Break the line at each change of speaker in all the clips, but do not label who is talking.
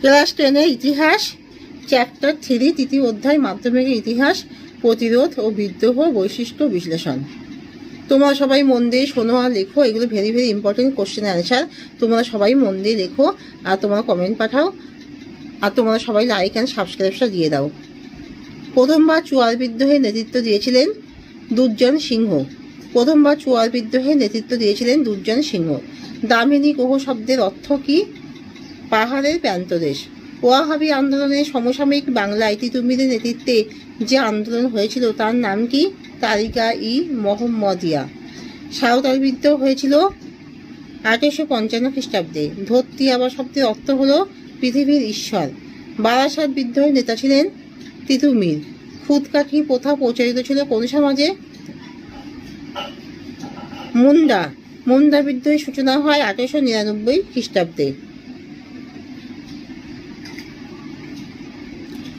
Class 10 ইতিহাস chapter 3 তৃতীয় অধ্যায় মাধ্যমিকের ইতিহাস প্রতিরোধ ও বিদ্রোহ বৈশিষ্ট্য বিশ্লেষণ। তোমরা সবাই মন দিয়ে শোনো আর লেখো, এগুলো very very important question answer. তোমরা সবাই মন দিয়ে লেখো আর তোমরা কমেন্ট পাঠাও আর তোমরা সবাই লাইক অ্যান্ড সাবস্ক্রাইবটা দিয়ে দাও। প্রথমবার চুয়ার বিদ্রোহে নেতৃত্ব দিয়েছিলেন দুর্জন সিংহ। প্রথমবার চুয়ার বিদ্রোহে নেতৃত্ব দিয়েছিলেন দুর্জন সিংহ। দামিনী কোহ শব্দের অর্থ কি? পাহাড়ের প্রান্তদেশ। ওয়াহাবি আন্দোলনের সমসাময়িক বাংলায় তিতুমিরের নেতৃত্বে যে আন্দোলন হয়েছিল তার নাম কি? তারিকা ই মোহাম্মদিয়া। সাঁওতাল বিদ্রোহ হয়েছিল 1855 খ্রিস্টাব্দে। ধরতি আবার শব্দের অর্থ হলো পৃথিবীর ঈশ্বর। বারাসাত বিদ্রোহের নেতা ছিলেন তিতুমির। খুদকাঠি প্রথা প্রচলিত ছিল কোন সমাজে? মুন্ডা বিদ্রোহের সূচনা হয় 1899 খ্রিস্টাব্দে।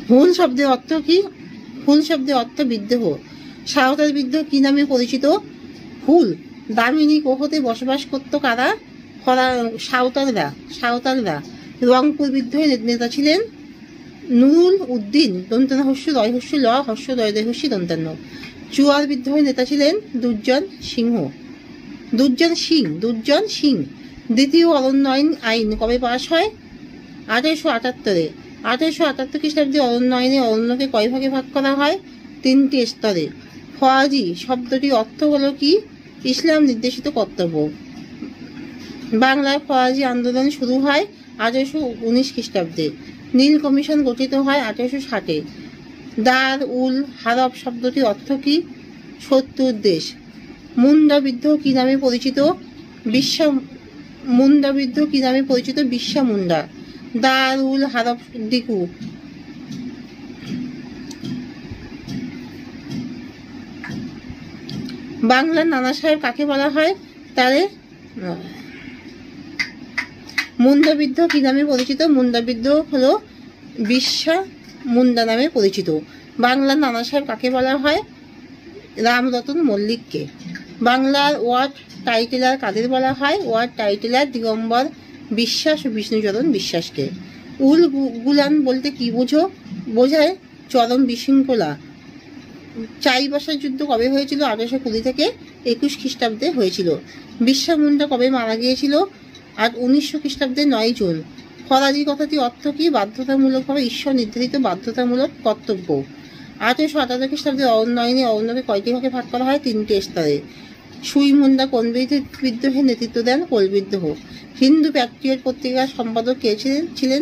হুল শব্দের অর্থ কি? হুল শব্দের অর্থ বিদ্রোহ। সাঁওতাল বিদ্রোহ কি নামে পরিচিত? হুল। দামিনী কোহতে বসবাস করত কারা? সাঁওতালরা। রংপুর বিদ্রোহের নেতা ছিলেন নুরুল উদ্দিন। দন্তান্ন হস্য রয় হস্য ল হস্য রয় রয় হস্য দন্তান্ন। চুয়ার বিদ্রোহের নেতা ছিলেন দুর্জন সিং। দ্বিতীয় অরণ্য আইন কবে পাশ হয়? 1878-এ। 1878 খ্রিস্টাব্দে অরণ্য আইনে অরণ্যকে কয় ভাগে ভাগ করা হয়? 3টি স্তরে। ফরাজি শব্দটির অর্থ হলো কি? ইসলাম নির্দেশিত কর্তব্য। বাংলায় ফরাজি আন্দোলন শুরু হয় 1819 খ্রিস্টাব্দে। নীল কমিশন গঠিত হয় 1860-এ। দার উল হারব শব্দটির অর্থ কি? শত্রুর দেশ। মুন্ডা বিদ্রোহ কি নামে পরিচিত? বিশ্বা মুন্ডা। দার উল হারব দিকু। বাংলার নানা সাহেব কাকে বলা হয়? তারে মুন্ডা বিদ্রোহ কি নামে পরিচিত? মুন্ডা বিদ্রোহ হলো বিশ্বা মুন্ডা নামে পরিচিত। বাংলার নানা সাহেব কাকে বলা হয়? রামরতন মল্লিককে। বাংলার ওয়ার্ড টাইটেলার কাদের বলা হয়? ওয়ার্ড টাইটেলার দিগম্বর বিশ্বাস ও বিষ্ণুচরণ বিশ্বাসকে। উল গুলান বলতে কি বোঝায়? চরম বিশৃঙ্খলা। চাইবাসার যুদ্ধ কবে হয়েছিল? 1820 থেকে 21 খ্রিস্টাব্দে হয়েছিল। বিশ্বা মুন্ডা কবে মারা গিয়েছিল? 1900 খ্রিস্টাব্দে 9 জুন। ফরাজি কথাটি অর্থ কি? বাধ্যতামূলকভাবে ঈশ্বর নির্ধারিত বাধ্যতামূলক কর্তব্য। 1878 খ্রিস্টাব্দে অরণ্য আইনে অরণ্যকে কয়টি ভাগে ভাগ করা হয়? 3টি স্তরে। সুই মুন্ডা কোন বিদ্রোহের নেতৃত্ব দেন? কোল বিদ্রোহ। হিন্দু প্যাট্রিয়ট পত্রিকার সম্পাদক কে ছিলেন?